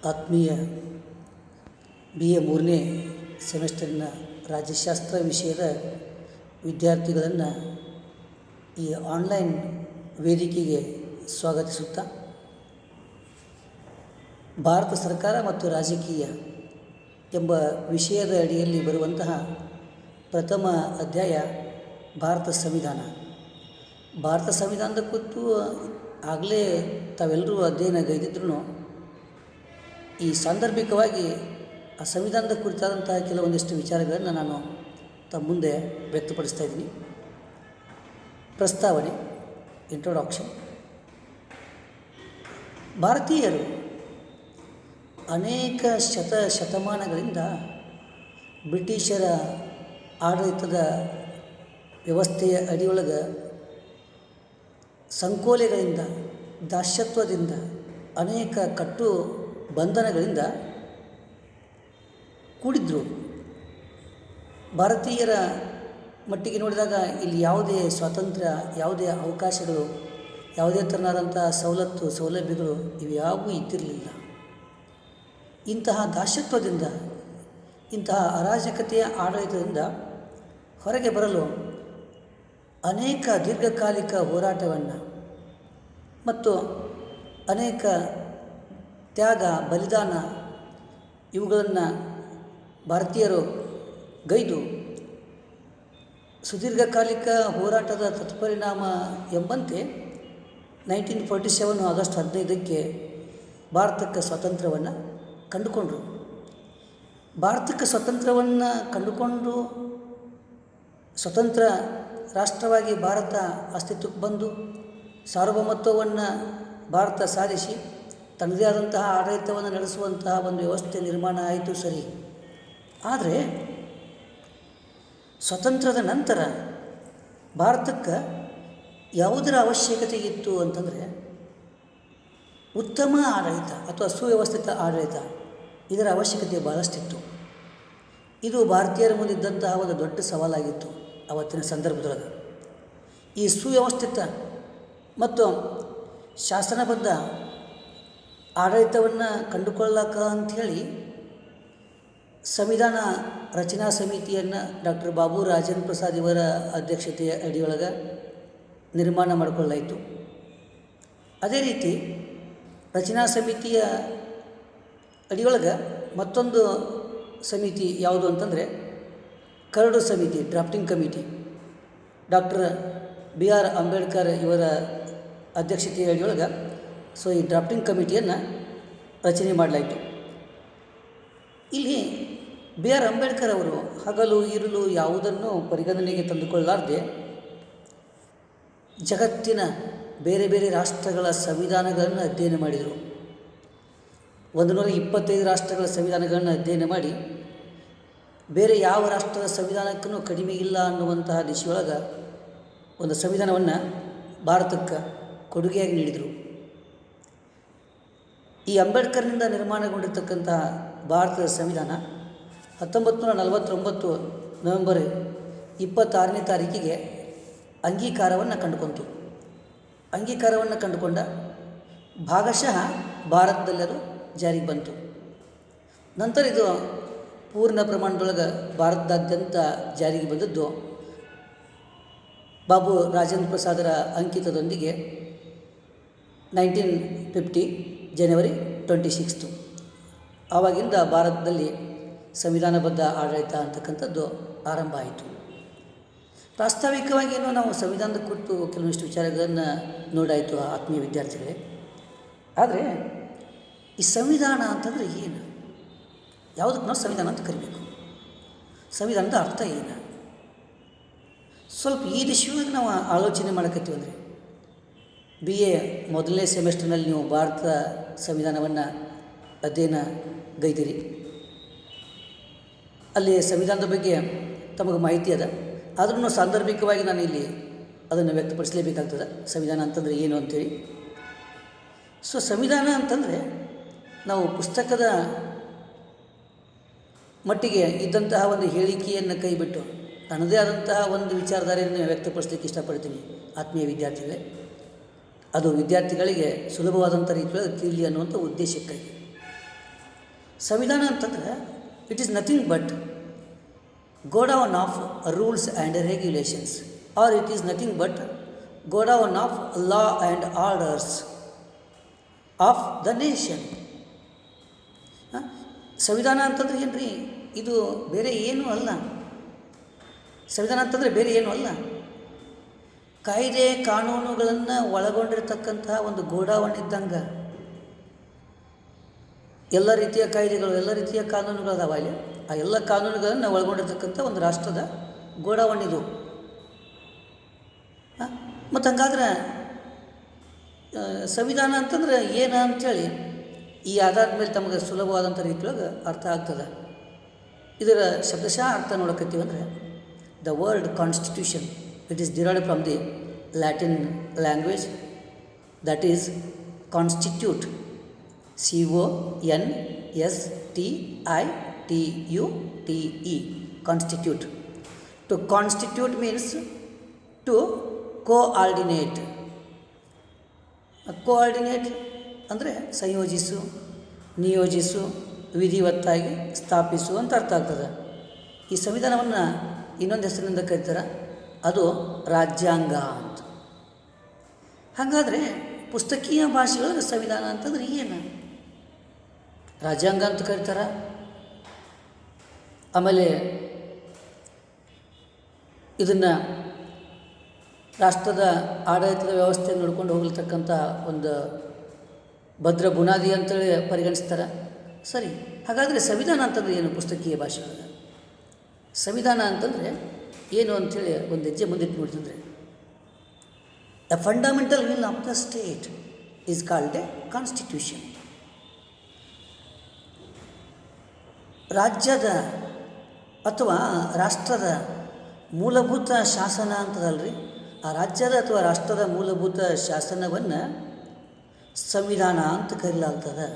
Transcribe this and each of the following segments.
ಆತ್ಮೀಯ BA 3ನೇ ಸೆಮಿಸ್ಟರ್ನ ರಾಜ್ಯಶಾಸ್ತ್ರ ವಿಷಯದ ವಿದ್ಯಾರ್ಥಿಗಳನ್ನು ಈ ಆನ್ಲೈನ್ ವೇದಿಕೆಗೆ ಸ್ವಾಗತಿಸುತ್ತಾ, ಭಾರತ ಸರ್ಕಾರ ಮತ್ತು ರಾಜಕೀಯ ಎಂಬ ವಿಷಯದ ಅಡಿಯಲ್ಲಿ ಬರುವಂತಹ ಪ್ರಥಮ ಅಧ್ಯಾಯ ಭಾರತ ಸಂವಿಧಾನ. ಭಾರತ ಸಂವಿಧಾನದ ಕುರಿತು ಆಗಲೇ ತಾವೆಲ್ಲರೂ ಅಧ್ಯಯನಗೈದಿದ್ರೂ ಈ ಸಾಂದರ್ಭಿಕವಾಗಿ ಆ ಸಂವಿಧಾನದ ಕುರಿತಾದಂತಹ ಕೆಲವೊಂದಿಷ್ಟು ವಿಚಾರಗಳನ್ನು ನಾನು ತಮ್ಮ ಮುಂದೆ ವ್ಯಕ್ತಪಡಿಸ್ತಾ ಇದ್ದೀನಿ. ಪ್ರಸ್ತಾವನೆ, ಇಂಟ್ರೊಡಕ್ಷನ್. ಭಾರತೀಯರು ಅನೇಕ ಶತಮಾನಗಳಿಂದ ಬ್ರಿಟಿಷರ ಆಡಳಿತದ ವ್ಯವಸ್ಥೆಯ ಅಡಿಯೊಳಗೆ ಸಂಕೋಲೆಗಳಿಂದ, ದಾಸ್ಯತ್ವದಿಂದ, ಅನೇಕ ಕಟ್ಟು ಬಂಧನಗಳಿಂದ ಕೂಡಿದ್ರು. ಭಾರತೀಯರ ಮಟ್ಟಿಗೆ ನೋಡಿದಾಗ ಇಲ್ಲಿ ಯಾವುದೇ ಸ್ವಾತಂತ್ರ್ಯ, ಯಾವುದೇ ಅವಕಾಶಗಳು, ಯಾವುದೇ ಥರನಾದಂಥ ಸೌಲಭ್ಯಗಳು ಇವ್ಯಾವೂ ಇದ್ದಿರಲಿಲ್ಲ. ಇಂತಹ ದಾಸ್ಯತ್ವದಿಂದ, ಇಂತಹ ಅರಾಜಕತೆಯ ಆಡಳಿತದಿಂದ ಹೊರಗೆ ಬರಲು ಅನೇಕ ದೀರ್ಘಕಾಲಿಕ ಹೋರಾಟವನ್ನು ಮತ್ತು ಅನೇಕ ತ್ಯಾಗ, ಬಲಿದಾನ ಇವುಗಳನ್ನು ಭಾರತೀಯರು ಗೈದು ಸುದೀರ್ಘಕಾಲಿಕ ಹೋರಾಟದ ತತ್ಪರಿಣಾಮ ಎಂಬಂತೆ 1947 ಆಗಸ್ಟ್ 15ಕ್ಕೆ ಭಾರತಕ್ಕೆ ಸ್ವಾತಂತ್ರ್ಯವನ್ನು ಕಂಡುಕೊಂಡರು. ಭಾರತಕ್ಕೆ ಸ್ವಾತಂತ್ರ್ಯವನ್ನು ಕಂಡುಕೊಂಡು ಸ್ವತಂತ್ರ ರಾಷ್ಟ್ರವಾಗಿ ಭಾರತ ಅಸ್ತಿತ್ವಕ್ಕೆ ಬಂದು ಸಾರ್ವಭೌಮತ್ವವನ್ನು ಭಾರತ ಸಾಧಿಸಿ ತನ್ನದೇ ಆದಂತಹ ಆಡಳಿತವನ್ನು ನಡೆಸುವಂತಹ ಒಂದು ವ್ಯವಸ್ಥೆ ನಿರ್ಮಾಣ ಆಯಿತು, ಸರಿ. ಆದರೆ ಸ್ವತಂತ್ರದ ನಂತರ ಭಾರತಕ್ಕೆ ಯಾವುದರ ಅವಶ್ಯಕತೆ ಇತ್ತು ಅಂತಂದರೆ ಉತ್ತಮ ಆಡಳಿತ ಅಥವಾ ಸುವ್ಯವಸ್ಥಿತ ಆಡಳಿತ, ಇದರ ಅವಶ್ಯಕತೆ ಭಾಳಷ್ಟಿತ್ತು. ಇದು ಭಾರತೀಯರ ಮುಂದಿದ್ದಂತಹ ಒಂದು ದೊಡ್ಡ ಸವಾಲಾಗಿತ್ತು ಆವತ್ತಿನ ಸಂದರ್ಭದೊಳಗೆ. ಈ ಸುವ್ಯವಸ್ಥಿತ ಮತ್ತು ಶಾಸನಬದ್ಧ ಆಡಳಿತವನ್ನು ಕಂಡುಕೊಳ್ಳಕ ಅಂಥೇಳಿ ಸಂವಿಧಾನ ರಚನಾ ಸಮಿತಿಯನ್ನು ಡಾಕ್ಟರ್ ಬಾಬು ರಾಜೇಂದ್ರ ಪ್ರಸಾದ್ ಇವರ ಅಧ್ಯಕ್ಷತೆಯ ಅಡಿಯೊಳಗೆ ನಿರ್ಮಾಣ ಮಾಡಿಕೊಳ್ಳಾಯಿತು. ಅದೇ ರೀತಿ ರಚನಾ ಸಮಿತಿಯ ಅಡಿಯೊಳಗೆ ಮತ್ತೊಂದು ಸಮಿತಿ ಯಾವುದು ಅಂತಂದರೆ ಕರಡು ಸಮಿತಿ, drafting committee. Doctor BR Ambedkar ಇವರ ಅಧ್ಯಕ್ಷತೆಯ ಅಡಿಯೊಳಗೆ ಈ ಡ್ರಾಫ್ಟಿಂಗ್ ಕಮಿಟಿಯನ್ನು ರಚನೆ ಮಾಡಲಾಯಿತು. ಇಲ್ಲಿ BR ಅಂಬೇಡ್ಕರ್ ಅವರು ಹಗಲು ಇರುಳು ಯಾವುದನ್ನು ಪರಿಗಣನೆಗೆ ತಂದುಕೊಳ್ಳಲಾರದೆ ಜಗತ್ತಿನ ಬೇರೆ ಬೇರೆ ರಾಷ್ಟ್ರಗಳ ಸಂವಿಧಾನಗಳನ್ನು ಅಧ್ಯಯನ ಮಾಡಿದರು. 125 ರಾಷ್ಟ್ರಗಳ ಸಂವಿಧಾನಗಳನ್ನು ಅಧ್ಯಯನ ಮಾಡಿ ಬೇರೆ ಯಾವ ರಾಷ್ಟ್ರದ ಸಂವಿಧಾನಕ್ಕೂ ಕಡಿಮೆ ಇಲ್ಲ ಅನ್ನುವಂತಹ ದಿಶೆಯೊಳಗೆ ಒಂದು ಸಂವಿಧಾನವನ್ನು ಭಾರತಕ್ಕೆ ಕೊಡುಗೆಯಾಗಿ ನೀಡಿದರು. ಈ ಅಂಬೇಡ್ಕರ್ನಿಂದ ನಿರ್ಮಾಣಗೊಂಡಿರ್ತಕ್ಕಂತಹ ಭಾರತದ ಸಂವಿಧಾನ 1949 ನವೆಂಬರ್ 26ನೇ ತಾರೀಕಿಗೆ ಅಂಗೀಕಾರವನ್ನು ಕಂಡುಕೊಂತು. ಅಂಗೀಕಾರವನ್ನು ಕಂಡುಕೊಂಡ ಭಾಗಶಃ ಭಾರತದಲ್ಲಿ ಅದು ಜಾರಿಗೆ ಬಂತು. ನಂತರ ಇದು ಪೂರ್ಣ ಪ್ರಮಾಣದೊಳಗೆ ಭಾರತದಾದ್ಯಂತ ಜಾರಿಗೆ ಬಂದದ್ದು ಬಾಬು ರಾಜೇಂದ್ರ ಪ್ರಸಾದರ ಅಂಕಿತದೊಂದಿಗೆ 1950 ಜನವರಿ 26. ಆವಾಗಿಂದ ಭಾರತದಲ್ಲಿ ಸಂವಿಧಾನಬದ್ಧ ಆಡಳಿತ ಅಂತಕ್ಕಂಥದ್ದು ಆರಂಭ ಆಯಿತು. ಪ್ರಾಸ್ತಾವಿಕವಾಗಿ ನಾವು ಸಂವಿಧಾನದ ಕುರಿತು ಕೆಲವೊಂದಿಷ್ಟು ವಿಚಾರಗಳನ್ನು ನೋಡಾಯಿತು ಆತ್ಮೀಯ ವಿದ್ಯಾರ್ಥಿಗಳೇ. ಆದರೆ ಈ ಸಂವಿಧಾನ ಅಂತಂದರೆ ಏನು? ಯಾವುದಕ್ಕೆ ನಾವು ಸಂವಿಧಾನ ಅಂತ ಕರಿಬೇಕು? ಸಂವಿಧಾನದ ಅರ್ಥ ಏನು? ಸ್ವಲ್ಪ ಈ ದಿಶೆಯೊಳಗೆ ನಾವು ಆಲೋಚನೆ ಮಾಡಕತ್ತೀವಿ. ಅಂದರೆ BA ಮೊದಲನೇ ಸೆಮಿಸ್ಟರ್ನಲ್ಲಿ ನೀವು ಭಾರತ ಸಂವಿಧಾನವನ್ನು ಅಧ್ಯಯನ ಗೈದಿರಿ. ಅಲ್ಲಿ ಸಂವಿಧಾನದ ಬಗ್ಗೆ ತಮಗೆ ಮಾಹಿತಿ ಅದ. ಆದ್ರೂ ಸಾಂದರ್ಭಿಕವಾಗಿ ನಾನು ಇಲ್ಲಿ ಅದನ್ನು ವ್ಯಕ್ತಪಡಿಸಲೇಬೇಕಾಗ್ತದೆ. ಸಂವಿಧಾನ ಅಂತಂದರೆ ಏನು ಅಂಥೇಳಿ. ಸಂವಿಧಾನ ಅಂತಂದರೆ ನಾವು ಪುಸ್ತಕದ ಮಟ್ಟಿಗೆ ಇದ್ದಂತಹ ಒಂದು ಹೇಳಿಕೆಯನ್ನು ಕೈಬಿಟ್ಟು ನನ್ನದೇ ಆದಂತಹ ಒಂದು ವಿಚಾರಧಾರೆಯನ್ನು ವ್ಯಕ್ತಪಡಿಸಲಿಕ್ಕೆ ಇಷ್ಟಪಡ್ತೀನಿ ಆತ್ಮೀಯ ವಿದ್ಯಾರ್ಥಿಗಳೇ. ಅದು ವಿದ್ಯಾರ್ಥಿಗಳಿಗೆ ಸುಲಭವಾದಂಥ ರೀತಿಯಲ್ಲಿ ತಿಳಿಯಲಿ ಅನ್ನುವಂಥ ಉದ್ದೇಶಕ್ಕಾಗಿ. ಸಂವಿಧಾನ ಅಂತಂದರೆ it is nothing but godown of rules and regulations, or it is nothing but godown of law and orders of the nation. ಸಂವಿಧಾನ ಅಂತಂದ್ರೆ ಏನು ರೀ? ಇದು ಬೇರೆ ಏನೂ ಅಲ್ಲ. ಸಂವಿಧಾನ ಅಂತಂದರೆ ಬೇರೆ ಏನೂ ಅಲ್ಲ, ಕಾಯ್ದೆ ಕಾನೂನುಗಳನ್ನು ಒಳಗೊಂಡಿರ್ತಕ್ಕಂತಹ ಒಂದು ಗೋಡೌನ್ ಇದ್ದಂಗೆ. ಎಲ್ಲ ರೀತಿಯ ಕಾಯ್ದೆಗಳು, ಎಲ್ಲ ರೀತಿಯ ಕಾನೂನುಗಳು ಅದಾವ ಅಲ್ಲಿ. ಆ ಎಲ್ಲ ಕಾನೂನುಗಳನ್ನು ಒಳಗೊಂಡಿರ್ತಕ್ಕಂಥ ಒಂದು ರಾಷ್ಟ್ರದ ಗೋಡೌನ್ ಇದು. ಮತ್ತು ಹಂಗಾದ್ರೆ ಸಂವಿಧಾನ ಅಂತಂದ್ರೆ ಏನು ಅಂಥೇಳಿ ಈ ಆಧಾರದ ಮೇಲೆ ತಮಗೆ ಸುಲಭವಾದಂಥ ರೀತಿಯೊಳಗೆ ಅರ್ಥ ಆಗ್ತದೆ. ಇದರ ಶಬ್ದಶಃ ಅರ್ಥ ನೋಡಕತ್ತೀವಿ ಅಂದರೆ the word constitution, it is derived from the Latin language that is constitute, CONSTITUTE, constitute. To constitute means to coordinate. Coordinate ಅಂದರೆ ಸಂಯೋಜಿಸು, ನಿಯೋಜಿಸು, ವಿಧಿವತ್ತಾಗಿ ಸ್ಥಾಪಿಸು ಅಂತ ಅರ್ಥ ಆಗ್ತದೆ. ಈ ಸಂವಿಧಾನವನ್ನು ಇನ್ನೊಂದು ಹೆಸರಿನಿಂದ ಕರೀತಾರೆ, ಅದು ರಾಜ್ಯಾಂಗ ಅಂತ. ಹಾಗಾದರೆ ಪುಸ್ತಕೀಯ ಭಾಷೆಯೊಳಗೆ ಸಂವಿಧಾನ ಅಂತಂದ್ರೆ ಏನು? ರಾಜ್ಯಾಂಗ ಅಂತ ಕರೀತಾರೆ. ಆಮೇಲೆ ಇದನ್ನು ರಾಷ್ಟ್ರದ ಆಡಳಿತದ ವ್ಯವಸ್ಥೆ ನೋಡ್ಕೊಂಡು ಹೋಗ್ಲಿರ್ತಕ್ಕಂಥ ಒಂದು ಭದ್ರ ಬುನಾದಿ ಅಂತೇಳಿ ಪರಿಗಣಿಸ್ತಾರೆ. ಸರಿ, ಹಾಗಾದರೆ ಸಂವಿಧಾನ ಅಂತಂದರೆ ಏನು ಪುಸ್ತಕೀಯ ಭಾಷೆಯೊಳಗೆ? ಸಂವಿಧಾನ ಅಂತಂದರೆ ಏನು ಅಂಥೇಳಿ ಒಂದು ಹೆಜ್ಜೆ ಮುಂದಿಟ್ಟು ನೋಡ್ತಿದ್ರೆ, A fundamental will of the state is called A constitution. ರಾಜ್ಯದ ಅಥವಾ ರಾಷ್ಟ್ರದ ಮೂಲಭೂತ ಶಾಸನ ಅಂತದಲ್ರಿ, ಆ ರಾಜ್ಯದ ಅಥವಾ ರಾಷ್ಟ್ರದ ಮೂಲಭೂತ ಶಾಸನವನ್ನು ಸಂವಿಧಾನ ಅಂತ ಕರೆಯಲಾಗ್ತದೆ.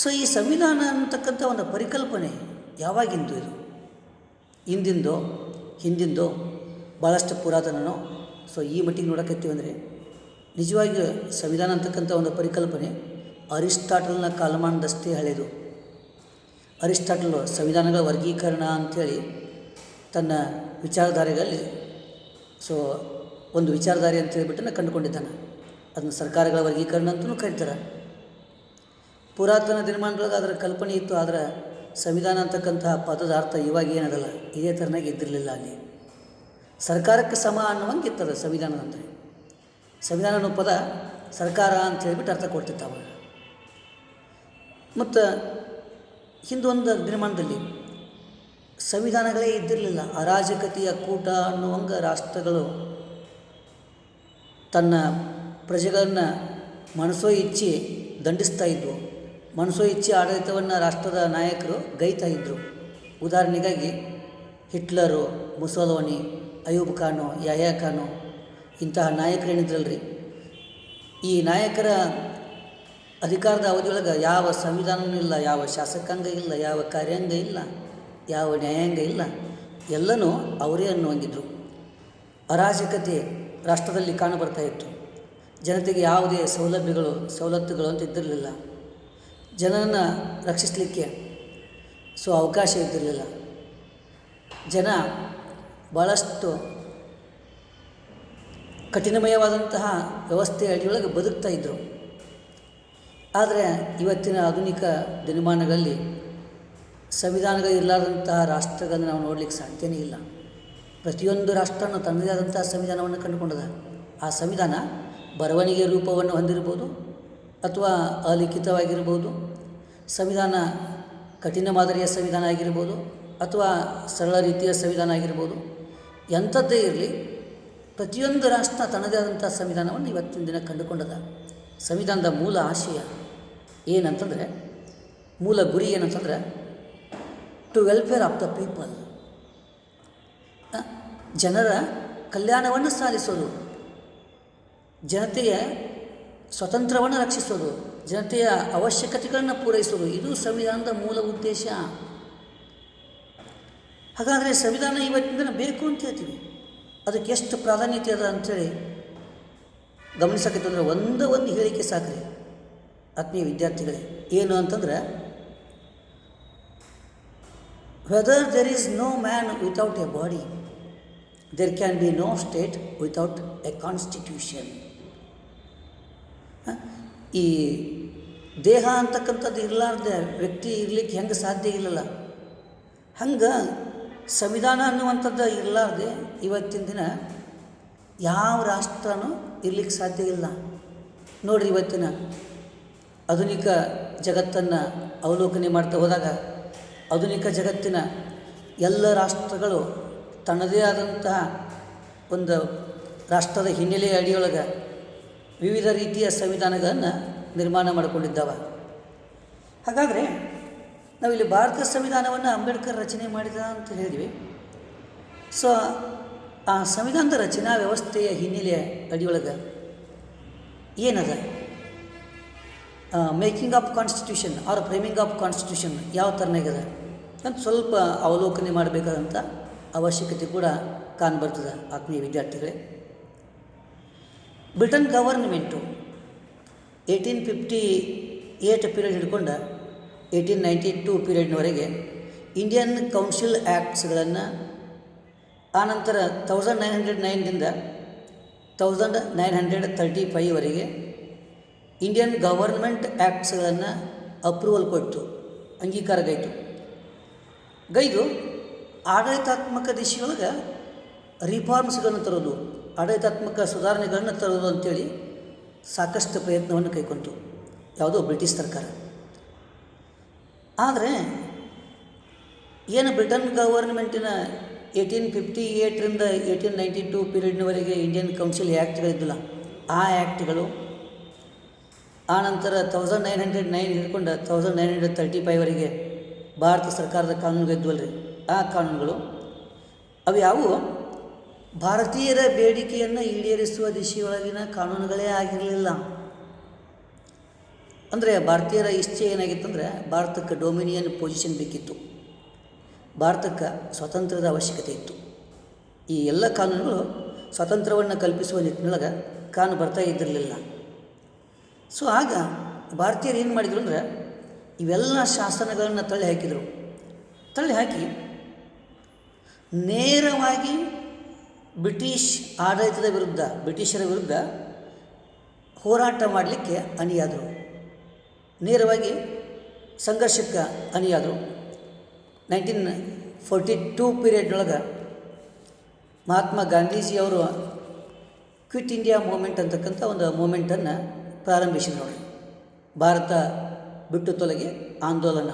ಸೊ ಈ ಸಂವಿಧಾನ ಅಂತಕ್ಕಂಥ ಒಂದು ಪರಿಕಲ್ಪನೆ ಯಾವಾಗಿಂದು? ಇದು ಹಿಂದಿಂದೋ ಹಿಂದಿಂದೋ ಭಾಳಷ್ಟು ಪುರಾತನನೋ? ಸೊ ಈ ಮಟ್ಟಿಗೆ ನೋಡಕತ್ತೀವಿ ಅಂದರೆ ನಿಜವಾಗಿಯೂ ಸಂವಿಧಾನ ಅಂತಕ್ಕಂಥ ಒಂದು ಪರಿಕಲ್ಪನೆ ಅರಿಸ್ಟಾಟಲ್ನ ಕಾಲಮಾನದಷ್ಟೇ ಹಳೆಯದು. ಅರಿಸ್ಟಾಟಲ್ ಸಂವಿಧಾನಗಳ ವರ್ಗೀಕರಣ ಅಂಥೇಳಿ ತನ್ನ ವಿಚಾರಧಾರೆಗಳಲ್ಲಿ ಒಂದು ವಿಚಾರಧಾರೆ ಅಂತ ಹೇಳಿಬಿಟ್ಟನ್ನು ಕಂಡುಕೊಂಡಿದ್ದಾನೆ. ಅದನ್ನು ಸರ್ಕಾರಗಳ ವರ್ಗೀಕರಣ ಅಂತಲೂ ಕರೀತಾರೆ. ಪುರಾತನ ದಿನಮಾನದೊಳಗೆ ಅದರ ಕಲ್ಪನೆ ಇತ್ತು, ಆದರೆ ಸಂವಿಧಾನ ಅಂತಕ್ಕಂತಹ ಪದದ ಅರ್ಥ ಇವಾಗ ಏನದಲ್ಲ, ಇದೇ ಥರನಾಗಿ ಇದ್ದಿರಲಿಲ್ಲ. ಅಲ್ಲಿ ಸರ್ಕಾರಕ್ಕೆ ಸಮ ಅನ್ನುವಂಗೆ ಇರ್ತದೆ ಸಂವಿಧಾನ ಅಂದರೆ. ಸಂವಿಧಾನ ಅನ್ನೋ ಪದ ಸರ್ಕಾರ ಅಂತ ಹೇಳಿಬಿಟ್ಟು ಅರ್ಥ ಕೊಡ್ತಿತ್ತು ಅವಾಗ. ಮತ್ತು ಹಿಂದೊಂದು ದಿನಮಾನದಲ್ಲಿ ಸಂವಿಧಾನಗಳೇ ಇದ್ದಿರಲಿಲ್ಲ. ಅರಾಜಕತೆಯ ಕೂಟ ಅನ್ನುವಂಗೆ ರಾಷ್ಟ್ರಗಳು ತನ್ನ ಪ್ರಜೆಗಳನ್ನು ಮನಸೋ ಇಚ್ಛೆ ದಂಡಿಸ್ತಾ ಇದ್ವು. ಮನಸೋ ಇಚ್ಛೆ ಆಡಳಿತವನ್ನು ರಾಷ್ಟ್ರದ ನಾಯಕರು ಗೈತಾ ಇದ್ದರು. ಉದಾಹರಣೆಗಾಗಿ Hitler, Mussolini, Ayub Khan, Yahya Khan ಇಂತಹ ನಾಯಕರೇನಿದ್ರಲ್ರಿ, ಈ ನಾಯಕರ ಅಧಿಕಾರದ ಅವಧಿಯೊಳಗೆ ಯಾವ ಸಂವಿಧಾನವೂ ಇಲ್ಲ, ಯಾವ ಶಾಸಕಾಂಗ ಇಲ್ಲ, ಯಾವ ಕಾರ್ಯಾಂಗ ಇಲ್ಲ, ಯಾವ ನ್ಯಾಯಾಂಗ ಇಲ್ಲ, ಎಲ್ಲನೂ ಅವರೇ ಅನ್ನುವಂಗಿದ್ರು. ಅರಾಜಕತೆ ರಾಷ್ಟ್ರದಲ್ಲಿ ಕಾಣಬರ್ತಾಯಿತ್ತು. ಜನತೆಗೆ ಯಾವುದೇ ಸವಲತ್ತುಗಳು ಅಂತ ಇದ್ದಿರಲಿಲ್ಲ. ಜನರನ್ನು ರಕ್ಷಿಸಲಿಕ್ಕೆ ಅವಕಾಶ ಇದ್ದಿರಲಿಲ್ಲ. ಜನ ಭಾಳಷ್ಟು ಕಠಿಣಮಯವಾದಂತಹ ವ್ಯವಸ್ಥೆ ಅಡಿಯೊಳಗೆ ಬದುಕ್ತಾ ಇದ್ದರು. ಆದರೆ ಇವತ್ತಿನ ಆಧುನಿಕ ದಿನಮಾನಗಳಲ್ಲಿ ಸಂವಿಧಾನಗಳು ಇರಲಾರ್ದಂತಹ ರಾಷ್ಟ್ರಗಳನ್ನು ನಾವು ನೋಡಲಿಕ್ಕೆ ಸಾಧ್ಯನೇ ಇಲ್ಲ. ಪ್ರತಿಯೊಂದು ರಾಷ್ಟ್ರನೂ ತನ್ನದೇ ಆದಂತಹ ಸಂವಿಧಾನವನ್ನು ಕಂಡುಕೊಂಡದ. ಆ ಸಂವಿಧಾನ ಬರವಣಿಗೆ ರೂಪವನ್ನು ಹೊಂದಿರ್ಬೋದು ಅಥವಾ ಅಲಿಖಿತವಾಗಿರ್ಬೋದು. ಸಂವಿಧಾನ ಕಠಿಣ ಮಾದರಿಯ ಸಂವಿಧಾನ ಆಗಿರ್ಬೋದು ಅಥವಾ ಸರಳ ರೀತಿಯ ಸಂವಿಧಾನ ಆಗಿರ್ಬೋದು. ಎಂಥದ್ದೇ ಇರಲಿ, ಪ್ರತಿಯೊಂದು ರಾಷ್ಟ್ರ ತನ್ನದೇ ಆದಂಥ ಸಂವಿಧಾನವನ್ನು ಇವತ್ತಿನ ದಿನ ಕಂಡುಕೊಂಡದ. ಸಂವಿಧಾನದ ಮೂಲ ಆಶಯ ಏನಂತಂದರೆ, ಮೂಲ ಗುರಿ ಏನಂತಂದರೆ to welfare of the people, ಜನರ ಕಲ್ಯಾಣವನ್ನು ಸಾಧಿಸೋದು, ಜನತೆಯ ಸ್ವತಂತ್ರವನ್ನು ರಕ್ಷಿಸೋದು, ಜನತೆಯ ಅವಶ್ಯಕತೆಗಳನ್ನು ಪೂರೈಸೋದು. ಇದು ಸಂವಿಧಾನದ ಮೂಲ ಉದ್ದೇಶ. ಹಾಗಾದರೆ ಸಂವಿಧಾನ ಇವತ್ತಿನ ದಿನ ಬೇಕು ಅಂತ ಹೇಳ್ತೀವಿ. ಅದಕ್ಕೆ ಎಷ್ಟು ಪ್ರಾಧಾನ್ಯತೆ ಅದ ಅಂಥೇಳಿ ಗಮನಿಸೋಕೈತೆ ಅಂದರೆ ಒಂದು ಹೇಳಿಕೆ ಸಾಕ್ರಿ. ಆತ್ಮೀಯ ವಿದ್ಯಾರ್ಥಿಗಳೇ, ಏನು ಅಂತಂದ್ರೆ, whether there is no man without a body, there can be no state without a constitution. ಈ ದೇಹ ಅಂತಕ್ಕಂಥದ್ದು ಇರಲಾರ್ದೆ ವ್ಯಕ್ತಿ ಇರಲಿಕ್ಕೆ ಹೆಂಗೆ ಸಾಧ್ಯ ಇಲ್ಲಲ್ಲ, ಹಂಗೆ ಸಂವಿಧಾನ ಅನ್ನುವಂಥದ್ದು ಇರಲಾರ್ದೆ ಇವತ್ತಿನ ದಿನ ಯಾವ ರಾಷ್ಟ್ರನೂ ಇರಲಿಕ್ಕೆ ಸಾಧ್ಯ ಇಲ್ಲ. ನೋಡಿರಿ, ಇವತ್ತಿನ ಆಧುನಿಕ ಜಗತ್ತನ್ನು ಅವಲೋಕನೆ ಮಾಡ್ತಾ ಹೋದಾಗ ಆಧುನಿಕ ಜಗತ್ತಿನ ಎಲ್ಲ ರಾಷ್ಟ್ರಗಳು ತನ್ನದೇ ಆದಂತಹ ಒಂದು ರಾಷ್ಟ್ರದ ಹಿನ್ನೆಲೆಯ ಅಡಿಯೊಳಗೆ ವಿವಿಧ ರೀತಿಯ ಸಂವಿಧಾನಗಳನ್ನು ನಿರ್ಮಾಣ ಮಾಡಿಕೊಂಡಿದ್ದಾವೆ. ಹಾಗಾದರೆ ನಾವಿಲ್ಲಿ ಭಾರತ ಸಂವಿಧಾನವನ್ನು ಅಂಬೇಡ್ಕರ್ ರಚನೆ ಮಾಡಿದ ಅಂತ ಹೇಳಿದ್ವಿ. ಸೊ ಆ ಸಂವಿಧಾನದ ರಚನಾ ವ್ಯವಸ್ಥೆಯ ಹಿನ್ನೆಲೆಯ ಅಡಿಯೊಳಗೆ ಏನದ, making of constitution or framing of constitution ಯಾವ ಥರನಾಗದ ಅಂತ ಸ್ವಲ್ಪ ಅವಲೋಕನೆ ಮಾಡಬೇಕಾದಂಥ ಅವಶ್ಯಕತೆ ಕೂಡ ಕಾಣ್ಬರ್ತದೆ. ಆತ್ಮೀಯ ವಿದ್ಯಾರ್ಥಿಗಳೇ, ಬ್ರಿಟನ್ ಗವರ್ನಮೆಂಟು 1858 ಪೀರಿಯಡ್ ಹಿಡ್ಕೊಂಡು 1892 ಪೀರಿಯಡ್ನವರೆಗೆ ಇಂಡಿಯನ್ ಕೌನ್ಸಿಲ್ ಆ್ಯಕ್ಟ್ಸ್ಗಳನ್ನು, ಆನಂತರ 1909ರಿಂದ 1935ವರೆಗೆ ಇಂಡಿಯನ್ ಗವರ್ನ್ಮೆಂಟ್ ಆ್ಯಕ್ಟ್ಸ್ಗಳನ್ನು ಅಪ್ರೂವಲ್ ಕೊಟ್ಟು ಅಂಗೀಕಾರಗೈತು. ಗೈದು ಆಡಳಿತಾತ್ಮಕ ದಿಶೆಯೊಳಗೆ ರಿಫಾರ್ಮ್ಸ್ಗಳನ್ನು ತರೋದು, ಆಡಳಿತಾತ್ಮಕ ಸುಧಾರಣೆಗಳನ್ನು ತರೋದು ಅಂಥೇಳಿ ಸಾಕಷ್ಟು ಪ್ರಯತ್ನವನ್ನು ಕೈಗೊಂಡು ಯಾವುದೋ ಬ್ರಿಟಿಷ್ ಸರ್ಕಾರ. ಆದರೆ ಏನು ಬ್ರಿಟನ್ ಗವರ್ನಮೆಂಟಿನ 1858ರಿಂದ 1892 ಪೀರಿಯಡ್ನವರೆಗೆ ಇಂಡಿಯನ್ ಕೌನ್ಸಿಲ್ ಆ್ಯಕ್ಟ್ಗಳಿದ್ದಿಲ್ಲ, ಆ ಆ್ಯಕ್ಟ್ಗಳು ಆನಂತರ 1909 ಹಿಡ್ಕೊಂಡು 1935ವರೆಗೆ ಭಾರತ ಸರ್ಕಾರದ ಕಾನೂನುಗಳಿದ್ವಲ್ಲ ರೀ, ಆ ಕಾನೂನುಗಳು ಅವು ಯಾವುವು ಭಾರತೀಯರ ಬೇಡಿಕೆಯನ್ನು ಈಡೇರಿಸುವ ದಿಶೆಯೊಳಗಿನ ಕಾನೂನುಗಳೇ ಆಗಿರಲಿಲ್ಲ. ಅಂದರೆ ಭಾರತೀಯರ ಇಚ್ಛೆ ಏನಾಗಿತ್ತಂದರೆ ಭಾರತಕ್ಕೆ ಡೊಮಿನಿಯನ್ ಪೊಸಿಷನ್ ಬೇಕಿತ್ತು, ಭಾರತಕ್ಕೆ ಸ್ವಾತಂತ್ರ್ಯದ ಅವಶ್ಯಕತೆ ಇತ್ತು. ಈ ಎಲ್ಲ ಕಾನೂನುಗಳು ಸ್ವಾತಂತ್ರ್ಯವನ್ನು ಕಲ್ಪಿಸುವ ನಿಟ್ಟಿನೊಳಗೆ ಕಾನು ಬರ್ತಾ ಇದ್ದಿರಲಿಲ್ಲ. ಸೊ ಆಗ ಭಾರತೀಯರು ಏನು ಮಾಡಿದರು ಅಂದರೆ ಇವೆಲ್ಲ ಶಾಸನಗಳನ್ನು ತಳ್ಳಿ ಹಾಕಿದರು. ತಳ್ಳಿ ಹಾಕಿ ನೇರವಾಗಿ ಬ್ರಿಟಿಷ್ ಆಡಳಿತದ ವಿರುದ್ಧ, ಬ್ರಿಟಿಷರ ವಿರುದ್ಧ ಹೋರಾಟ ಮಾಡಲಿಕ್ಕೆ ಅಣಿಯಾದರು, ನೇರವಾಗಿ ಸಂಘರ್ಷಕ್ಕೆ ಅಣಿಯಾದರು. 1942 ಪೀರಿಯಡ್ನೊಳಗೆ ಮಹಾತ್ಮ ಗಾಂಧೀಜಿಯವರು ಕ್ವಿಟ್ ಇಂಡಿಯಾ ಮೂಮೆಂಟ್ ಅಂತಕ್ಕಂಥ ಒಂದು ಮೂಮೆಂಟನ್ನು ಪ್ರಾರಂಭಿಸಿದ್ರು ನೋಡಿ. ಭಾರತ ಬಿಟ್ಟು ತೊಲಗಿ ಆಂದೋಲನ,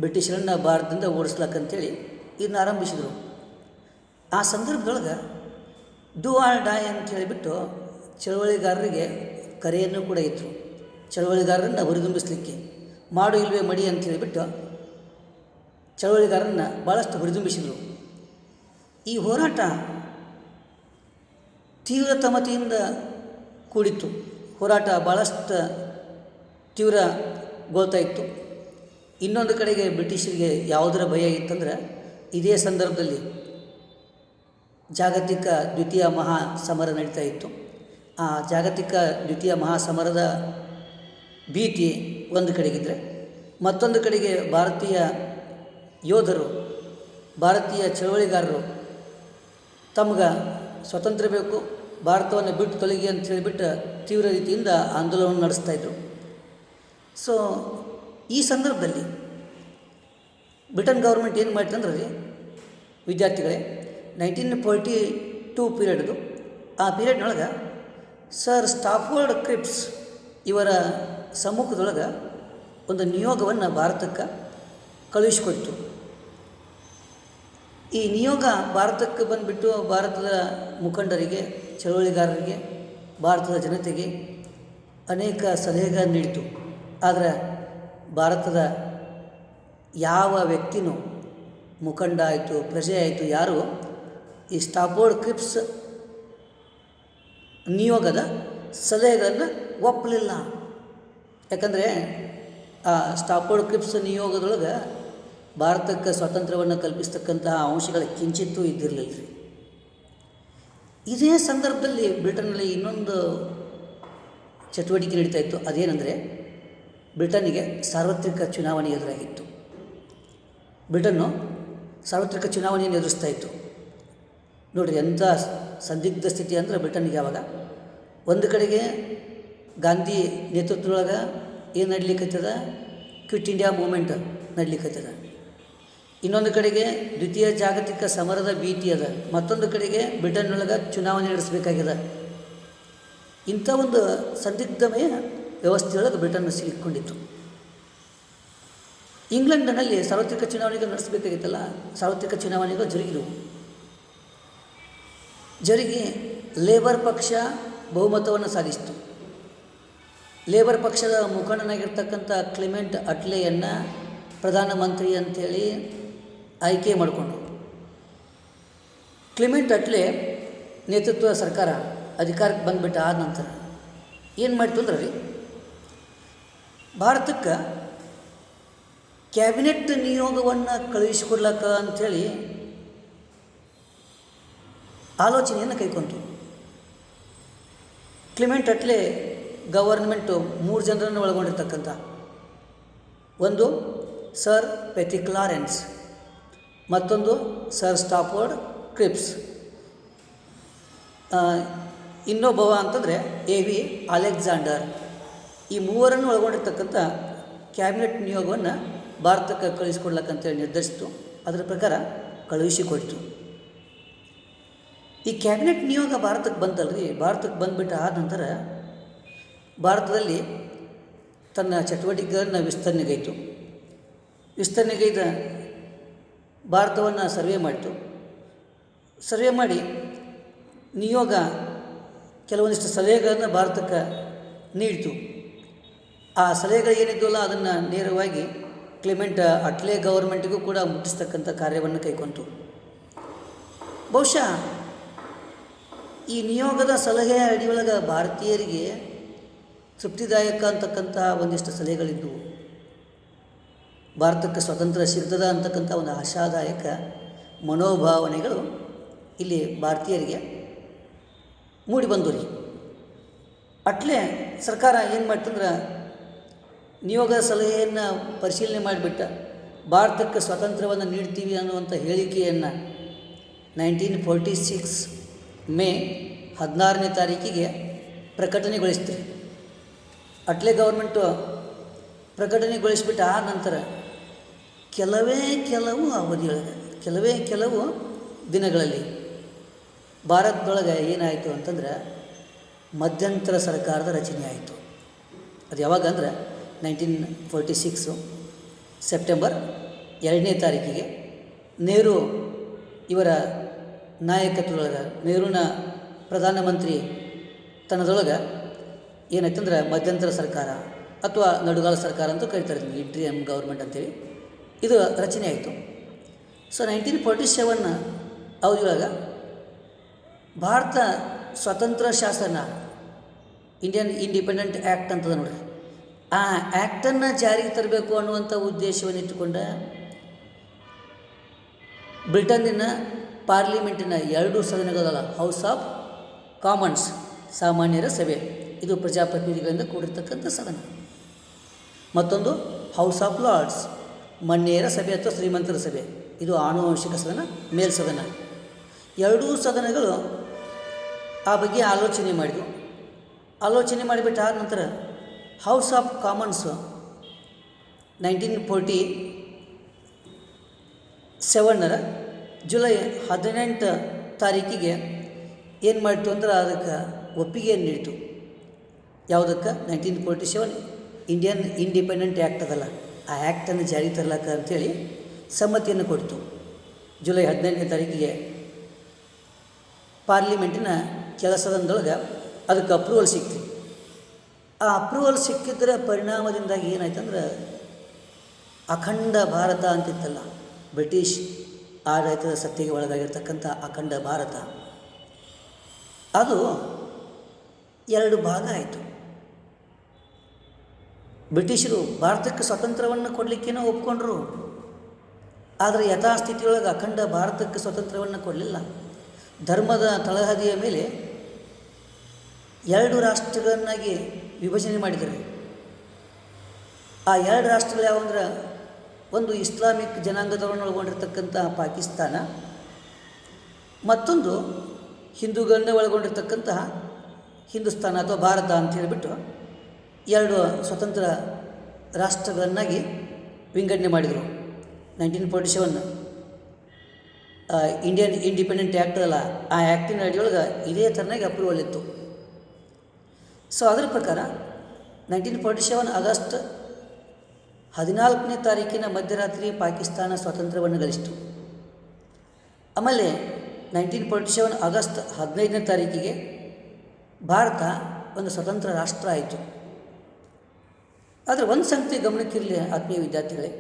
ಬ್ರಿಟಿಷರನ್ನು ಭಾರತದಿಂದ ಓಡಿಸ್ಲಕ್ಕಂಥೇಳಿ ಇದನ್ನ ಆರಂಭಿಸಿದರು. ಆ ಸಂದರ್ಭದೊಳಗೆ ಡೂ ಆರ್ ಡೈ ಅಂತ ಹೇಳಿಬಿಟ್ಟು ಚಳವಳಿಗಾರರಿಗೆ ಕರೆಯನ್ನು ಕೂಡ ಇತ್ತು. ಚಳವಳಿಗಾರರನ್ನು ಹುರಿದುಂಬಿಸಲಿಕ್ಕೆ ಮಾಡು ಇಲ್ವೇ ಮಡಿ ಅಂತ ಹೇಳಿಬಿಟ್ಟು ಚಳವಳಿಗಾರರನ್ನು ಭಾಳಷ್ಟು ಹುರಿದುಂಬಿಸಿದರು. ಈ ಹೋರಾಟ ತೀವ್ರತಮತೆಯಿಂದ ಕೂಡಿತ್ತು. ಹೋರಾಟ ಭಾಳಷ್ಟು ತೀವ್ರಗೊಳ್ತಾ ಇತ್ತು. ಇನ್ನೊಂದು ಕಡೆಗೆ ಬ್ರಿಟಿಷರಿಗೆ ಯಾವುದರ ಭಯ ಇತ್ತಂದ್ರೆ, ಇದೇ ಸಂದರ್ಭದಲ್ಲಿ ಜಾಗತಿಕ ದ್ವಿತೀಯ ಮಹಾಸಮರ ನಡೀತಾ ಇತ್ತು. ಆ ಜಾಗತಿಕ ದ್ವಿತೀಯ ಮಹಾಸಮರದ ಭೀತಿ ಒಂದು ಕಡೆಗಿದ್ದರೆ, ಮತ್ತೊಂದು ಕಡೆಗೆ ಭಾರತೀಯ ಯೋಧರು, ಭಾರತೀಯ ಚಳವಳಿಗಾರರು ತಮ್ಗೆ ಸ್ವಾತಂತ್ರ್ಯ ಬೇಕು, ಭಾರತವನ್ನು ಬಿಟ್ಟು ತೊಲಗಿ ಅಂತ ಹೇಳಿಬಿಟ್ಟು ತೀವ್ರ ರೀತಿಯಿಂದ ಆಂದೋಲನವನ್ನು ನಡೆಸ್ತಾಯಿದ್ರು. ಸೊ ಈ ಸಂದರ್ಭದಲ್ಲಿ ಬ್ರಿಟನ್ ಗೌರ್ಮೆಂಟ್ ಏನು ಮಾಡಿತಂದ್ರೆ ರೀ ವಿದ್ಯಾರ್ಥಿಗಳೇ, 1942 ಪೀರಿಯಡ್ದು, ಆ ಪೀರಿಯಡ್ನೊಳಗೆ ಸರ್ ಸ್ಟಾಫೋರ್ಡ್ ಕ್ರಿಪ್ಸ್ ಇವರ ಸಮ್ಮುಖದೊಳಗೆ ಒಂದು ನಿಯೋಗವನ್ನು ಭಾರತಕ್ಕೆ ಕಳುಹಿಸಿಕೊಡ್ತು. ಈ ನಿಯೋಗ ಭಾರತಕ್ಕೆ ಬಂದುಬಿಟ್ಟು ಭಾರತದ ಮುಖಂಡರಿಗೆ, ಚಳವಳಿಗಾರರಿಗೆ, ಭಾರತದ ಜನತೆಗೆ ಅನೇಕ ಸಲಹೆಗಳನ್ನು ನೀಡಿತು. ಆದರೆ ಭಾರತದ ಯಾವ ವ್ಯಕ್ತಿನೂ, ಮುಖಂಡ ಆಯಿತು, ಪ್ರಜೆ ಆಯಿತು, ಯಾರು ಈ ಸ್ಟಾಫೋರ್ಡ್ ಕ್ರಿಪ್ಸ್ ನಿಯೋಗದ ಸಲಹೆಗಳನ್ನು ಒಪ್ಪಲಿಲ್ಲ. ಯಾಕಂದರೆ ಆ ಸ್ಟಾಫೋರ್ಡ್ ಕ್ರಿಪ್ಸ್ ನಿಯೋಗದೊಳಗೆ ಭಾರತಕ್ಕೆ ಸ್ವಾತಂತ್ರ್ಯವನ್ನು ಕಲ್ಪಿಸ್ತಕ್ಕಂತಹ ಅಂಶಗಳ ಕಿಂಚಿತ್ತೂ ಇದ್ದಿರಲಿಲ್ಲ ರೀ. ಇದೇ ಸಂದರ್ಭದಲ್ಲಿ ಬ್ರಿಟನ್ನಲ್ಲಿ ಇನ್ನೊಂದು ಚಟುವಟಿಕೆ ನಡೀತಾ ಇತ್ತು. ಅದೇನೆಂದರೆ ಬ್ರಿಟನ್ನಿಗೆ ಸಾರ್ವತ್ರಿಕ ಚುನಾವಣೆ ಎದುರಾಗಿತ್ತು. ಬ್ರಿಟನ್ನು ಸಾರ್ವತ್ರಿಕ ಚುನಾವಣೆಯನ್ನು ಎದುರಿಸ್ತಾ ಇತ್ತು. ನೋಡಿರಿ ಎಂಥ ಸಂದಿಗ್ಧ ಸ್ಥಿತಿ ಅಂದರೆ ಬ್ರಿಟನ್ನಿಗೆ ಆವಾಗ ಒಂದು ಕಡೆಗೆ ಗಾಂಧಿ ನೇತೃತ್ವದೊಳಗೆ ಏನು ನಡಲಿಕ್ಕತ್ತದ, ಕ್ವಿಟ್ ಇಂಡಿಯಾ ಮೂಮೆಂಟ್ ನಡಲಿಕ್ಕತ್ತದ. ಇನ್ನೊಂದು ಕಡೆಗೆ ದ್ವಿತೀಯ ಜಾಗತಿಕ ಸಮರದ ಭೀತಿ ಅದ. ಮತ್ತೊಂದು ಕಡೆಗೆ ಬ್ರಿಟನ್ನೊಳಗೆ ಚುನಾವಣೆ ನಡೆಸಬೇಕಾಗ್ಯದ. ಇಂಥ ಒಂದು ಸಂದಿಗ್ಧಮಯ ವ್ಯವಸ್ಥೆಯೊಳಗೆ ಬ್ರಿಟನ್ ಸಿಲುಕೊಂಡಿತ್ತು. ಇಂಗ್ಲೆಂಡ್ನಲ್ಲಿ ಸಾರ್ವತ್ರಿಕ ಚುನಾವಣೆಗಳು ನಡೆಸಬೇಕಾಗಿತ್ತಲ್ಲ, ಸಾರ್ವತ್ರಿಕ ಚುನಾವಣೆಗಳು ಜರುಗಿದವು. ಜರುಗಿ ಲೇಬರ್ ಪಕ್ಷ ಬಹುಮತವನ್ನು ಸಾಧಿಸಿತು. ಲೇಬರ್ ಪಕ್ಷದ ಮುಖಂಡನಾಗಿರ್ತಕ್ಕಂಥ ಕ್ಲೆಮೆಂಟ್ ಅಟ್ಲೆಯನ್ನು ಪ್ರಧಾನಮಂತ್ರಿ ಅಂಥೇಳಿ ಆಯ್ಕೆ ಮಾಡಿಕೊಂಡ್ರು. ಕ್ಲೆಮೆಂಟ್ ಅಟ್ಲೆ ನೇತೃತ್ವದ ಸರ್ಕಾರ ಅಧಿಕಾರಕ್ಕೆ ಬಂದುಬಿಟ್ಟ ಆದ ನಂತರ ಏನು ಮಾಡಿತು ಅಂದ್ರೆ ರೀ, ಭಾರತಕ್ಕೆ ಕ್ಯಾಬಿನೆಟ್ ನಿಯೋಗವನ್ನು ಕಳುಹಿಸಿಕೊಡ್ಲಕ್ಕ ಅಂಥೇಳಿ ಆಲೋಚನೆಯನ್ನು ಕೈಗೊಂತು. ಕ್ಲೆಮೆಂಟ್ ಅಟ್ಲೆ ಗವರ್ನಮೆಂಟು 3 ಜನರನ್ನು ಒಳಗೊಂಡಿರ್ತಕ್ಕಂಥ, ಒಂದು ಸರ್ ಪೆಥಿಕ್ ಲಾರೆನ್ಸ್, ಮತ್ತೊಂದು ಸರ್ ಸ್ಟಾಫೋರ್ಡ್ ಕ್ರಿಪ್ಸ್, ಇನ್ನೊಬ್ಬವ ಅಂತಂದರೆ ಎ ವಿ ಅಲೆಕ್ಸಾಂಡರ್. ಈ ಮೂವರನ್ನು ಒಳಗೊಂಡಿರ್ತಕ್ಕಂಥ ಕ್ಯಾಬಿನೆಟ್ ನಿಯೋಗವನ್ನು ಭಾರತಕ್ಕೆ ಕಳುಹಿಸಿಕೊಡ್ಲಕ್ಕಂತೇಳಿ ನಿರ್ಧರಿಸಿತು. ಅದರ ಪ್ರಕಾರ ಕಳುಹಿಸಿಕೊಡ್ತು. ಈ ಕ್ಯಾಬಿನೆಟ್ ನಿಯೋಗ ಭಾರತಕ್ಕೆ ಬಂತಲ್ರಿ, ಭಾರತಕ್ಕೆ ಬಂದುಬಿಟ್ಟು ಆದ ನಂತರ ಭಾರತದಲ್ಲಿ ತನ್ನ ಚಟುವಟಿಕೆಗಳನ್ನು ವಿಸ್ತರಣೆಗೈದ ಭಾರತವನ್ನು ಸರ್ವೆ ಮಾಡಿತು. ಸರ್ವೆ ಮಾಡಿ ನಿಯೋಗ ಕೆಲವೊಂದಿಷ್ಟು ಸಲಹೆಗಳನ್ನು ಭಾರತಕ್ಕೆ ನೀಡಿತು. ಆ ಸಲಹೆಗಳು ಏನಿದ್ದವಲ್ಲ ಅದನ್ನು ನೇರವಾಗಿ ಕ್ಲೆಮೆಂಟ್ ಅಟ್ಲೆ ಗೌರ್ಮೆಂಟಿಗೂ ಕೂಡ ಮುಟ್ಟಿಸ್ತಕ್ಕಂಥ ಕಾರ್ಯವನ್ನು ಕೈಗೊಂತು. ಬಹುಶಃ ಈ ನಿಯೋಗದ ಸಲಹೆಯ ಅಡಿಯೊಳಗೆ ಭಾರತೀಯರಿಗೆ ತೃಪ್ತಿದಾಯಕ ಅಂತಕ್ಕಂಥ ಒಂದಿಷ್ಟು ಸಲಹೆಗಳಿದ್ದವು. ಭಾರತಕ್ಕೆ ಸ್ವತಂತ್ರ ಸಿಗ್ತದ ಅಂತಕ್ಕಂಥ ಒಂದು ಆಶಾದಾಯಕ ಮನೋಭಾವನೆಗಳು ಇಲ್ಲಿ ಭಾರತೀಯರಿಗೆ ಮೂಡಿಬಂದು ರೀ. ಅಟ್ಲೆ ಸರ್ಕಾರ ಏನು ಮಾಡ್ತಂದ್ರೆ ನಿಯೋಗದ ಸಲಹೆಯನ್ನು ಪರಿಶೀಲನೆ ಮಾಡಿಬಿಟ್ಟ ಭಾರತಕ್ಕೆ ಸ್ವಾತಂತ್ರ್ಯವನ್ನು ನೀಡ್ತೀವಿ ಅನ್ನುವಂಥ ಹೇಳಿಕೆಯನ್ನು 1946 ಮೇ 16ನೇ ತಾರೀಕಿಗೆ ಪ್ರಕಟಣೆಗೊಳಿಸ್ತೀರಿ. ಅಟ್ಲೆ ಗೌರ್ಮೆಂಟು ಪ್ರಕಟಣೆಗೊಳಿಸಿಬಿಟ್ಟು ಆ ನಂತರ ಕೆಲವು ದಿನಗಳಲ್ಲಿ ಭಾರತದೊಳಗೆ ಏನಾಯಿತು ಅಂತಂದ್ರೆ ಮಧ್ಯಂತರ ಸರ್ಕಾರದ ರಚನೆ ಆಯಿತು. ಅದು ಯಾವಾಗ ಅಂದ್ರೆ 1946 ಸೆಪ್ಟೆಂಬರ್ 2ನೇ ತಾರೀಕಿಗೆ ನೆಹರು ಇವರ ನಾಯಕತ್ವದೊಳಗೆ, ನೆಹರುನ ಪ್ರಧಾನಮಂತ್ರಿ ತನ್ನದೊಳಗೆ ಏನಾಯ್ತಂದ್ರೆ ಮಧ್ಯಂತರ ಸರ್ಕಾರ ಅಥವಾ ನಡುಗಾಲ ಸರ್ಕಾರ ಅಂತ ಕರೀತಾರೆ, ಇಂಟ್ರಿಯಮ್ ಗೌರ್ಮೆಂಟ್ ಅಂತೇಳಿ ಇದು ರಚನೆ ಆಯಿತು. ಸೊ 1947 ಅವಧಿಯೊಳಗೆ ಭಾರತ ಸ್ವತಂತ್ರ ಶಾಸನ ಇಂಡಿಯನ್ ಇಂಡಿಪೆಂಡೆಂಟ್ ಆ್ಯಕ್ಟ್ ಅಂತದ ನೋಡ್ರಿ, ಆ ಆ್ಯಕ್ಟನ್ನು ಜಾರಿಗೆ ತರಬೇಕು ಅನ್ನುವಂಥ ಉದ್ದೇಶವನ್ನು ಇಟ್ಟುಕೊಂಡ ಬ್ರಿಟನ್ನಿನ ಪಾರ್ಲಿಮೆಂಟಿನ 2 ಸದನಗಳಲ್ಲ, ಹೌಸ್ ಆಫ್ ಕಾಮನ್ಸ್ ಸಾಮಾನ್ಯರ ಸಭೆ, ಇದು ಪ್ರಜಾಪ್ರತಿನಿಧಿಗಳಿಂದ ಕೂಡಿರ್ತಕ್ಕಂಥ ಸದನ, ಮತ್ತೊಂದು ಹೌಸ್ ಆಫ್ ಲಾರ್ಡ್ಸ್ ಮನ್ಯರ ಸಭೆ ಅಥವಾ ಶ್ರೀಮಂತರ ಸಭೆ, ಇದು ಆನುವಂಶಿಕ ಸದನ, ಮೇಲ್ಸದನ. 2 ಸದನಗಳು ಆ ಬಗ್ಗೆ ಆಲೋಚನೆ ಮಾಡಿದವು. ಆಲೋಚನೆ ಮಾಡಿಬಿಟ್ಟು ಆದ ನಂತರ ಹೌಸ್ ಆಫ್ ಕಾಮನ್ಸ್ 1947 ಜುಲೈ 18 ತಾರೀಕಿಗೆ ಏನು ಮಾಡಿತು ಅಂದ್ರೆ ಅದಕ್ಕೆ ಒಪ್ಪಿಗೆಯನ್ನು ನೀಡಿತು. ಯಾವುದಕ್ಕೆ? 1947 ಇಂಡಿಯನ್ ಇಂಡಿಪೆಂಡೆಂಟ್ ಆ್ಯಕ್ಟ್ ಅದಲ್ಲ, ಆ ಆ್ಯಕ್ಟನ್ನು ಜಾರಿಗೆ ತರಲಕ್ಕ ಅಂಥೇಳಿ ಸಮ್ಮತಿಯನ್ನು ಕೊಡ್ತು. ಜುಲೈ 18ನೇ ತಾರೀಕಿಗೆ ಪಾರ್ಲಿಮೆಂಟಿನ ಕೆಲಸದೊಳಗೆ ಅದಕ್ಕೆ ಅಪ್ರೂವಲ್ ಸಿಕ್ತು. ಆ ಅಪ್ರೂವಲ್ ಸಿಕ್ಕಿದ್ದರ ಪರಿಣಾಮದಿಂದಾಗಿ ಏನಾಯ್ತಂದ್ರೆ ಅಖಂಡ ಭಾರತ ಅಂತಿತ್ತಲ್ಲ, ಬ್ರಿಟಿಷ್ ಆಡಳಿತದ ಸತ್ತೆಗೆ ಒಳಗಾಗಿರ್ತಕ್ಕಂಥ ಅಖಂಡ ಭಾರತ, ಅದು 2 ಭಾಗ ಆಯಿತು. ಬ್ರಿಟಿಷರು ಭಾರತಕ್ಕೆ ಸ್ವಾತಂತ್ರ್ಯವನ್ನು ಕೊಡಲಿಕ್ಕೇನೋ ಒಪ್ಕೊಂಡ್ರು, ಆದರೆ ಯಥಾಸ್ಥಿತಿಯೊಳಗೆ ಅಖಂಡ ಭಾರತಕ್ಕೆ ಸ್ವಾತಂತ್ರ್ಯವನ್ನು ಕೊಡಲಿಲ್ಲ. ಧರ್ಮದ ತಳಹದಿಯ ಮೇಲೆ 2 ರಾಷ್ಟ್ರಗಳನ್ನಾಗಿ ವಿಭಜನೆ ಮಾಡಿದರು. ಆ ಎರಡು ರಾಷ್ಟ್ರಗಳು ಯಾವಂದ್ರೆ ಒಂದು ಇಸ್ಲಾಮಿಕ್ ಜನಾಂಗದವರನ್ನು ಒಳಗೊಂಡಿರ್ತಕ್ಕಂಥ ಪಾಕಿಸ್ತಾನ, ಮತ್ತೊಂದು ಹಿಂದೂಗಳನ್ನೇ ಒಳಗೊಂಡಿರ್ತಕ್ಕಂತಹ ಹಿಂದೂಸ್ತಾನ ಅಥವಾ ಭಾರತ ಅಂತ ಹೇಳಿಬಿಟ್ಟು ಎರಡು ಸ್ವತಂತ್ರ ರಾಷ್ಟ್ರಗಳನ್ನಾಗಿ ವಿಂಗಡಣೆ ಮಾಡಿದರು. 1947 ಇಂಡಿಯನ್ ಇಂಡಿಪೆಂಡೆಂಟ್ ಆ್ಯಕ್ಟ್ ಅಲ್ಲ, ಆ ಆ್ಯಕ್ಟಿನ ಅಡಿಯೊಳಗೆ ಇದೇ ಥರನಾಗಿ ಅಪ್ರೂವಲ್ ಇತ್ತು. ಸೊ ಅದರ ಪ್ರಕಾರ 1947 ಆಗಸ್ಟ್ 14ನೇ ತಾರೀಕಿನ ಮಧ್ಯರಾತ್ರಿ ಪಾಕಿಸ್ತಾನ ಸ್ವಾತಂತ್ರ್ಯವನ್ನು ಗಳಿಸಿತು. ಆಮೇಲೆ 1947 ಆಗಸ್ಟ್ 15ನೇ ತಾರೀಕಿಗೆ ಭಾರತ ಒಂದು ಸ್ವತಂತ್ರ ರಾಷ್ಟ್ರ ಆಯಿತು. ಆದರೆ ಒಂದು ಸಂಗತಿ ಗಮನಕ್ಕಿರಲಿ ಆತ್ಮೀಯ ವಿದ್ಯಾರ್ಥಿಗಳೇ,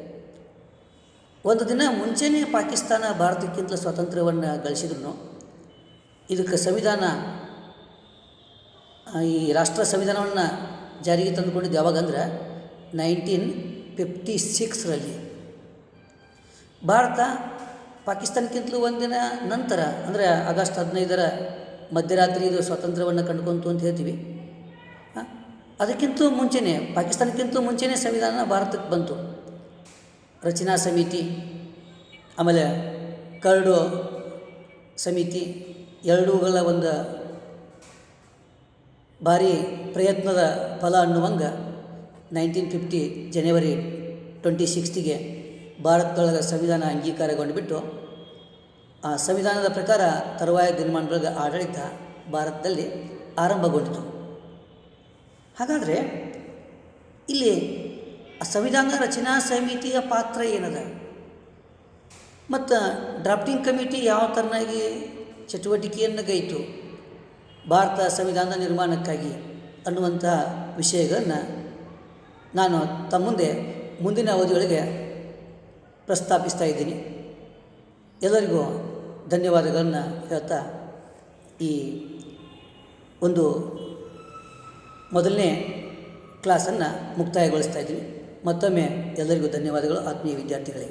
ಒಂದು ದಿನ ಮುಂಚೆನೇ ಪಾಕಿಸ್ತಾನ ಭಾರತಕ್ಕಿಂತ ಸ್ವಾತಂತ್ರ್ಯವನ್ನು ಗಳಿಸಿದ್ರು. ಇದಕ್ಕೆ ಸಂವಿಧಾನ, ಈ ರಾಷ್ಟ್ರ ಸಂವಿಧಾನವನ್ನು ಜಾರಿಗೆ ತಂದುಕೊಂಡಿದ್ದು ಯಾವಾಗಂದ್ರೆ 1956ರಲ್ಲಿ. ಭಾರತ ಪಾಕಿಸ್ತಾನಕ್ಕಿಂತಲೂ ಒಂದಿನ ನಂತರ, ಅಂದರೆ ಆಗಸ್ಟ್ 15ರ ಮಧ್ಯರಾತ್ರಿ ಇದು ಸ್ವಾತಂತ್ರ್ಯವನ್ನು ಕಂಡುಕೊಂತು ಅಂತ ಹೇಳ್ತೀವಿ. ಅದಕ್ಕಿಂತ ಮುಂಚೆನೇ, ಪಾಕಿಸ್ತಾನಕ್ಕಿಂತ ಮುಂಚೆನೇ ಸಂವಿಧಾನ ಭಾರತಕ್ಕೆ ಬಂತು. ರಚನಾ ಸಮಿತಿ, ಆಮೇಲೆ ಕರಡು ಸಮಿತಿ ಎರಡೂಗಳ ಒಂದು ಭಾರಿ ಪ್ರಯತ್ನದ ಫಲ ಅನ್ನುವಂಗೆ 1950 ಜನವರಿ 26ಗೆ ಭಾರತದೊಳಗೆ ಸಂವಿಧಾನ ಅಂಗೀಕಾರಗೊಂಡುಬಿಟ್ಟು ಆ ಸಂವಿಧಾನದ ಪ್ರಕಾರ ತರುವಾಯ ದಿನಮಾನದೊಳಗೆ ಆಡಳಿತ ಭಾರತದಲ್ಲಿ ಆರಂಭಗೊಂಡಿತು. ಹಾಗಾದರೆ ಇಲ್ಲಿ ಆ ಸಂವಿಧಾನ ರಚನಾ ಸಮಿತಿಯ ಪಾತ್ರ ಏನದ ಮತ್ತು ಡ್ರಾಫ್ಟಿಂಗ್ ಕಮಿಟಿ ಯಾವ ಥರನಾಗಿ ಚಟುವಟಿಕೆಯನ್ನು ಗೈತು ಭಾರತ ಸಂವಿಧಾನದ ನಿರ್ಮಾಣಕ್ಕಾಗಿ ಅನ್ನುವಂಥ ವಿಷಯಗಳನ್ನು ನಾನು ತಮ್ಮ ಮುಂದಿನ ಅವಧಿಯೊಳಗೆ ಪ್ರಸ್ತಾಪಿಸ್ತಾ ಇದ್ದೀನಿ. ಎಲ್ಲರಿಗೂ ಧನ್ಯವಾದಗಳನ್ನು ಹೇಳ್ತಾ ಈ ಒಂದು ಮೊದಲನೇ ಕ್ಲಾಸನ್ನು ಮುಕ್ತಾಯಗೊಳಿಸ್ತಾ ಇದ್ದೀನಿ. ಮತ್ತೊಮ್ಮೆ ಎಲ್ಲರಿಗೂ ಧನ್ಯವಾದಗಳು ಆತ್ಮೀಯ ವಿದ್ಯಾರ್ಥಿಗಳೇ.